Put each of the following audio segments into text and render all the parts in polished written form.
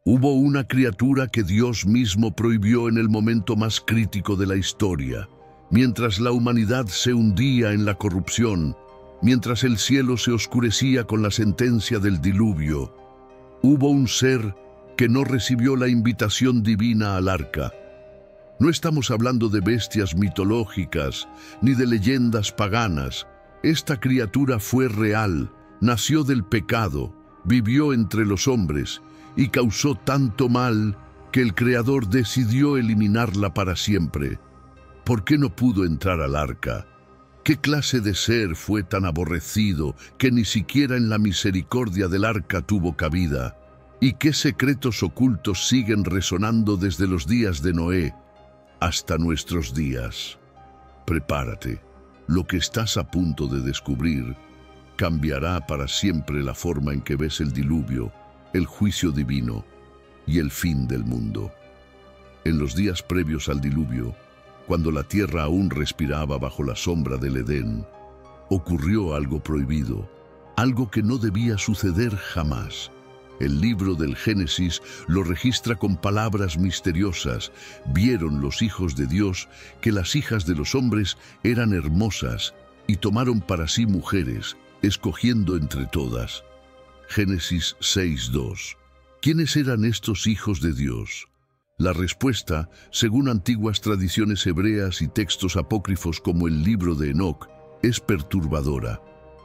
Hubo una criatura que Dios mismo prohibió en el momento más crítico de la historia, mientras la humanidad se hundía en la corrupción, mientras el cielo se oscurecía con la sentencia del diluvio. Hubo un ser que no recibió la invitación divina al arca. No estamos hablando de bestias mitológicas ni de leyendas paganas. Esta criatura fue real, nació del pecado, vivió entre los hombres y causó tanto mal que el Creador decidió eliminarla para siempre. ¿Por qué no pudo entrar al arca? ¿Qué clase de ser fue tan aborrecido que ni siquiera en la misericordia del arca tuvo cabida? ¿Y qué secretos ocultos siguen resonando desde los días de Noé hasta nuestros días? Prepárate. Lo que estás a punto de descubrir cambiará para siempre la forma en que ves el diluvio, el juicio divino y el fin del mundo. En los días previos al diluvio, cuando la tierra aún respiraba bajo la sombra del Edén, ocurrió algo prohibido, algo que no debía suceder jamás. El libro del Génesis lo registra con palabras misteriosas. Vieron los hijos de Dios que las hijas de los hombres eran hermosas y tomaron para sí mujeres, escogiendo entre todas. Génesis 6:2. ¿Quiénes eran estos hijos de Dios? La respuesta, según antiguas tradiciones hebreas y textos apócrifos como el libro de Enoc, es perturbadora.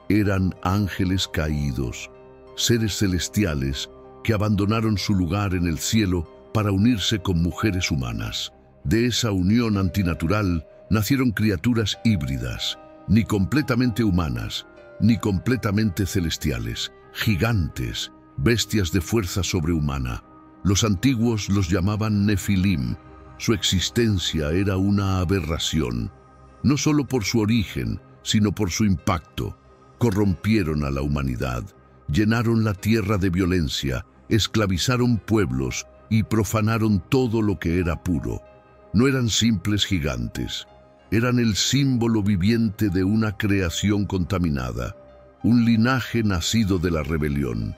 Eran ángeles caídos, seres celestiales que abandonaron su lugar en el cielo para unirse con mujeres humanas. De esa unión antinatural nacieron criaturas híbridas, ni completamente humanas, ni completamente celestiales, gigantes, bestias de fuerza sobrehumana. Los antiguos los llamaban Nefilim. Su existencia era una aberración, no solo por su origen, sino por su impacto. Corrompieron a la humanidad, llenaron la tierra de violencia, esclavizaron pueblos y profanaron todo lo que era puro. No eran simples gigantes, eran el símbolo viviente de una creación contaminada, un linaje nacido de la rebelión,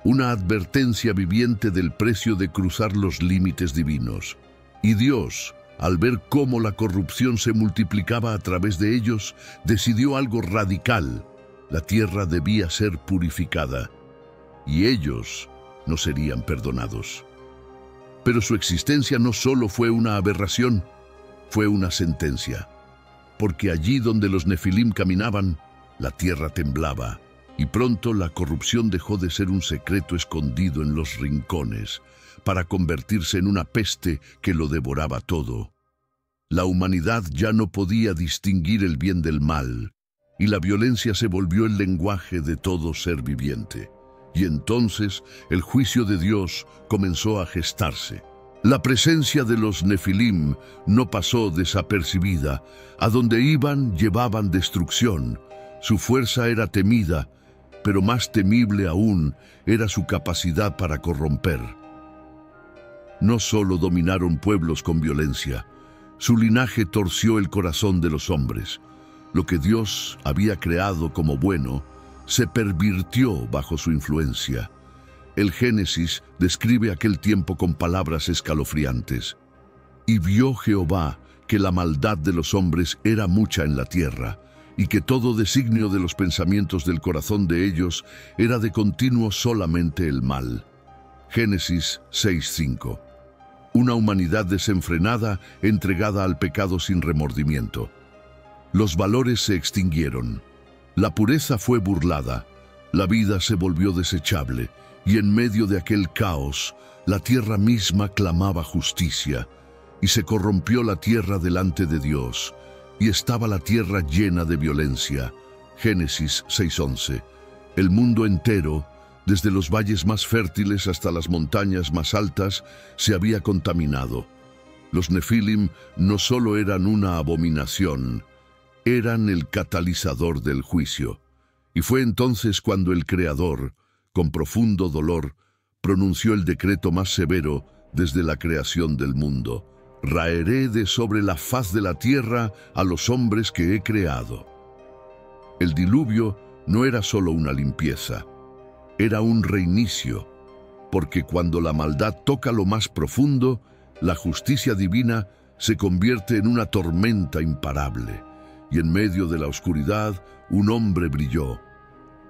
una advertencia viviente del precio de cruzar los límites divinos. Y Dios, al ver cómo la corrupción se multiplicaba a través de ellos, decidió algo radical. La tierra debía ser purificada, y ellos no serían perdonados. Pero su existencia no solo fue una aberración, fue una sentencia. Porque allí donde los Nefilim caminaban, la tierra temblaba, y pronto la corrupción dejó de ser un secreto escondido en los rincones, para convertirse en una peste que lo devoraba todo. La humanidad ya no podía distinguir el bien del mal, y la violencia se volvió el lenguaje de todo ser viviente. Y entonces el juicio de Dios comenzó a gestarse. La presencia de los Nefilim no pasó desapercibida. A donde iban llevaban destrucción. Su fuerza era temida, pero más temible aún era su capacidad para corromper. No solo dominaron pueblos con violencia, su linaje torció el corazón de los hombres. Lo que Dios había creado como bueno se pervirtió bajo su influencia. El Génesis describe aquel tiempo con palabras escalofriantes. Y vio Jehová que la maldad de los hombres era mucha en la tierra, y que todo designio de los pensamientos del corazón de ellos era de continuo solamente el mal. Génesis 6:5. Una humanidad desenfrenada, entregada al pecado sin remordimiento. Los valores se extinguieron. La pureza fue burlada, la vida se volvió desechable, y en medio de aquel caos, la tierra misma clamaba justicia, y se corrompió la tierra delante de Dios, y estaba la tierra llena de violencia. Génesis 6:11. El mundo entero, desde los valles más fértiles hasta las montañas más altas, se había contaminado. Los Nefilim no solo eran una abominación, eran el catalizador del juicio. Y fue entonces cuando el Creador, con profundo dolor, pronunció el decreto más severo desde la creación del mundo. Raeré de sobre la faz de la tierra a los hombres que he creado. El diluvio no era solo una limpieza, era un reinicio. porque cuando la maldad toca lo más profundo, la justicia divina se convierte en una tormenta imparable. Y en medio de la oscuridad, un hombre brilló.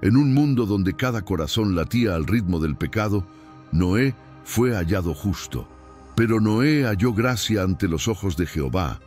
En un mundo donde cada corazón latía al ritmo del pecado, Noé fue hallado justo. Pero Noé halló gracia ante los ojos de Jehová.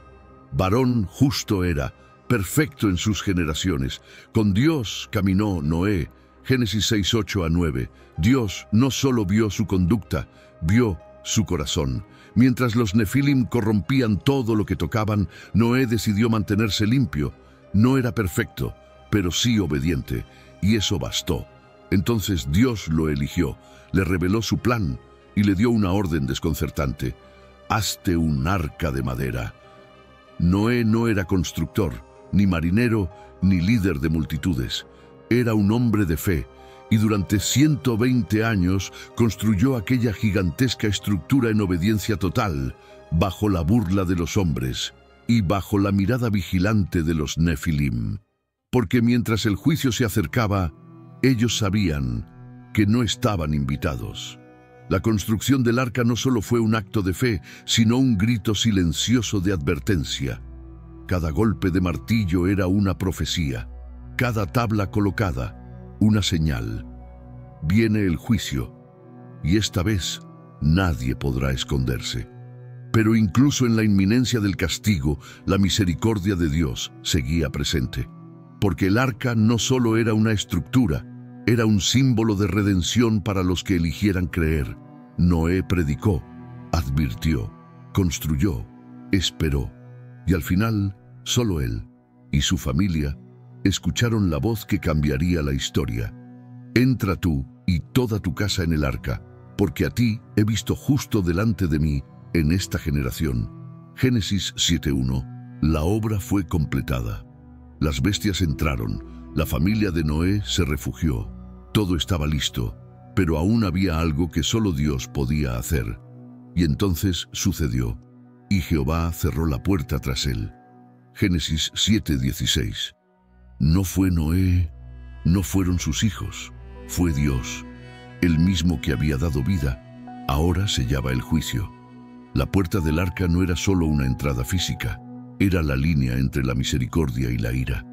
Varón justo era, perfecto en sus generaciones. Con Dios caminó Noé. Génesis 6, 8 a 9. Dios no solo vio su conducta, vio su corazón. Mientras los Nefilim corrompían todo lo que tocaban, Noé decidió mantenerse limpio. No era perfecto, pero sí obediente, y eso bastó. Entonces Dios lo eligió, le reveló su plan y le dio una orden desconcertante: hazte un arca de madera. Noé no era constructor, ni marinero, ni líder de multitudes. Era un hombre de fe, y durante 120 años construyó aquella gigantesca estructura en obediencia total, bajo la burla de los hombres y bajo la mirada vigilante de los Nefilim. Porque mientras el juicio se acercaba, ellos sabían que no estaban invitados. La construcción del arca no solo fue un acto de fe, sino un grito silencioso de advertencia. Cada golpe de martillo era una profecía, cada tabla colocada, una señal. Viene el juicio, y esta vez nadie podrá esconderse. Pero incluso en la inminencia del castigo, la misericordia de Dios seguía presente. Porque el arca no solo era una estructura, era un símbolo de redención para los que eligieran creer. Noé predicó, advirtió, construyó, esperó, y al final, solo él y su familia escucharon la voz que cambiaría la historia. Entra tú y toda tu casa en el arca, porque a ti he visto justo delante de mí en esta generación. Génesis 7:1. La obra fue completada. Las bestias entraron, la familia de Noé se refugió. Todo estaba listo, pero aún había algo que solo Dios podía hacer. Y entonces sucedió, y Jehová cerró la puerta tras él. Génesis 7:16. No fue Noé, no fueron sus hijos, fue Dios, el mismo que había dado vida. Ahora sellaba el juicio. La puerta del arca no era solo una entrada física, era la línea entre la misericordia y la ira.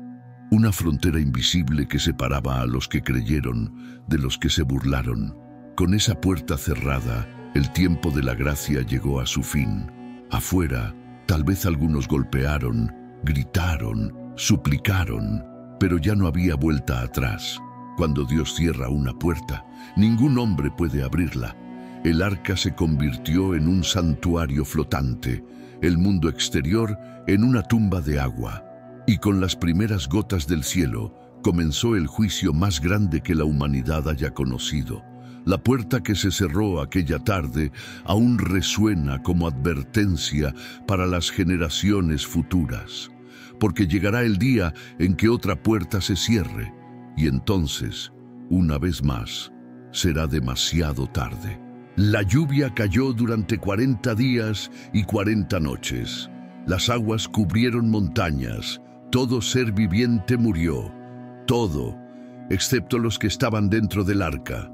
Una frontera invisible que separaba a los que creyeron de los que se burlaron. Con esa puerta cerrada, el tiempo de la gracia llegó a su fin. Afuera, tal vez algunos golpearon, gritaron, suplicaron, pero ya no había vuelta atrás. Cuando Dios cierra una puerta, ningún hombre puede abrirla. El arca se convirtió en un santuario flotante, el mundo exterior en una tumba de agua. Y con las primeras gotas del cielo comenzó el juicio más grande que la humanidad haya conocido. La puerta que se cerró aquella tarde aún resuena como advertencia para las generaciones futuras. Porque llegará el día en que otra puerta se cierre, y entonces, una vez más, será demasiado tarde. La lluvia cayó durante 40 días y 40 noches. Las aguas cubrieron montañas, todo ser viviente murió, todo, excepto los que estaban dentro del arca.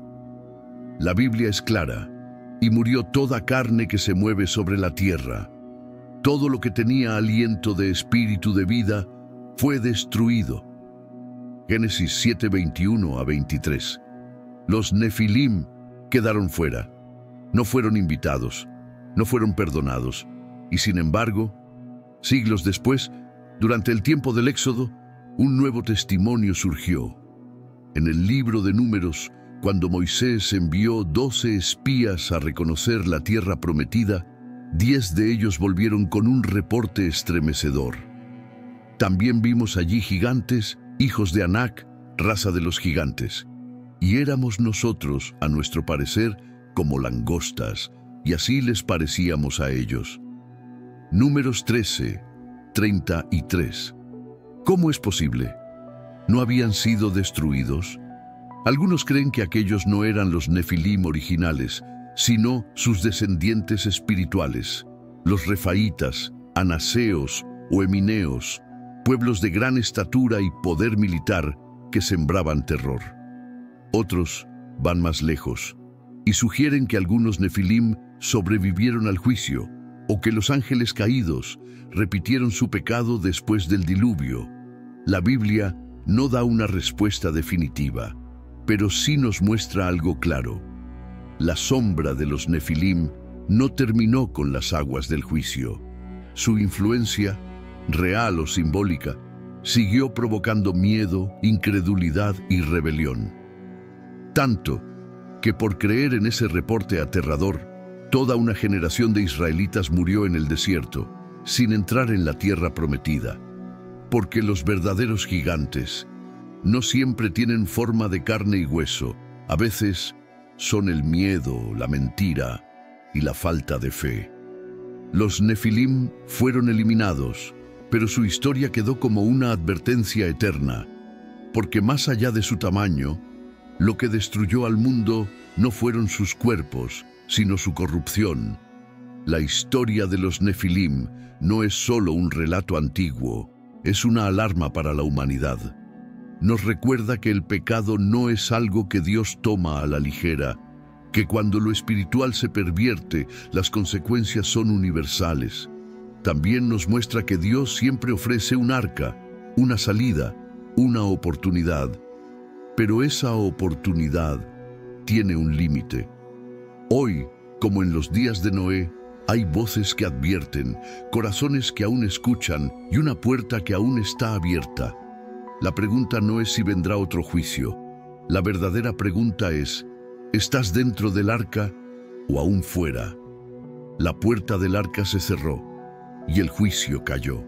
La Biblia es clara, y murió toda carne que se mueve sobre la tierra. Todo lo que tenía aliento de espíritu de vida fue destruido. Génesis 7:21 a 23. Los Nefilim quedaron fuera. No fueron invitados, no fueron perdonados. Y sin embargo, siglos después, durante el tiempo del Éxodo, un nuevo testimonio surgió. En el libro de Números, cuando Moisés envió 12 espías a reconocer la tierra prometida, 10 de ellos volvieron con un reporte estremecedor. También vimos allí gigantes, hijos de Anac, raza de los gigantes. Y éramos nosotros, a nuestro parecer, como langostas, y así les parecíamos a ellos. Números 13, 33. ¿Cómo es posible? ¿No habían sido destruidos? Algunos creen que aquellos no eran los Nefilim originales, sino sus descendientes espirituales, los refaítas, anaseos o emineos, pueblos de gran estatura y poder militar que sembraban terror. Otros van más lejos. y sugieren que algunos nefilim sobrevivieron al juicio, o que los ángeles caídos repitieron su pecado después del diluvio. La Biblia no da una respuesta definitiva, pero sí nos muestra algo claro. La sombra de los nefilim no terminó con las aguas del juicio. Su influencia, real o simbólica, siguió provocando miedo, incredulidad y rebelión. Tanto que por creer en ese reporte aterrador, toda una generación de israelitas murió en el desierto, sin entrar en la tierra prometida. Porque los verdaderos gigantes no siempre tienen forma de carne y hueso, a veces son el miedo, la mentira y la falta de fe. Los nefilim fueron eliminados, pero su historia quedó como una advertencia eterna, porque más allá de su tamaño, lo que destruyó al mundo no fueron sus cuerpos, sino su corrupción. La historia de los nefilim no es solo un relato antiguo, es una alarma para la humanidad. Nos recuerda que el pecado no es algo que Dios toma a la ligera, que cuando lo espiritual se pervierte, las consecuencias son universales. También nos muestra que Dios siempre ofrece un arca, una salida, una oportunidad. Pero esa oportunidad tiene un límite. Hoy, como en los días de Noé, hay voces que advierten, corazones que aún escuchan y una puerta que aún está abierta. La pregunta no es si vendrá otro juicio. La verdadera pregunta es, ¿estás dentro del arca o aún fuera? La puerta del arca se cerró y el juicio cayó.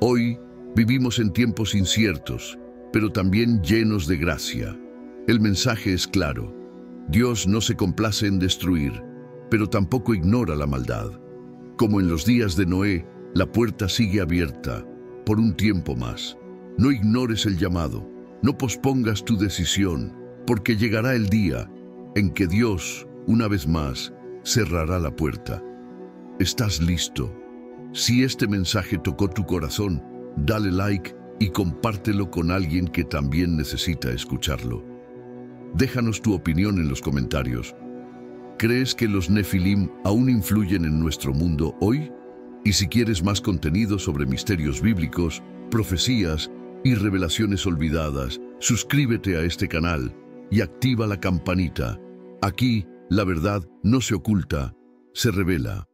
Hoy vivimos en tiempos inciertos, pero también llenos de gracia. El mensaje es claro. Dios no se complace en destruir, pero tampoco ignora la maldad. Como en los días de Noé, la puerta sigue abierta por un tiempo más. No ignores el llamado, no pospongas tu decisión, porque llegará el día en que Dios, una vez más, cerrará la puerta. ¿Estás listo? Si este mensaje tocó tu corazón, dale like y compártelo con alguien que también necesita escucharlo. Déjanos tu opinión en los comentarios. ¿Crees que los nefilim aún influyen en nuestro mundo hoy? Y si quieres más contenido sobre misterios bíblicos, profecías y revelaciones olvidadas, suscríbete a este canal y activa la campanita. Aquí, la verdad no se oculta, se revela.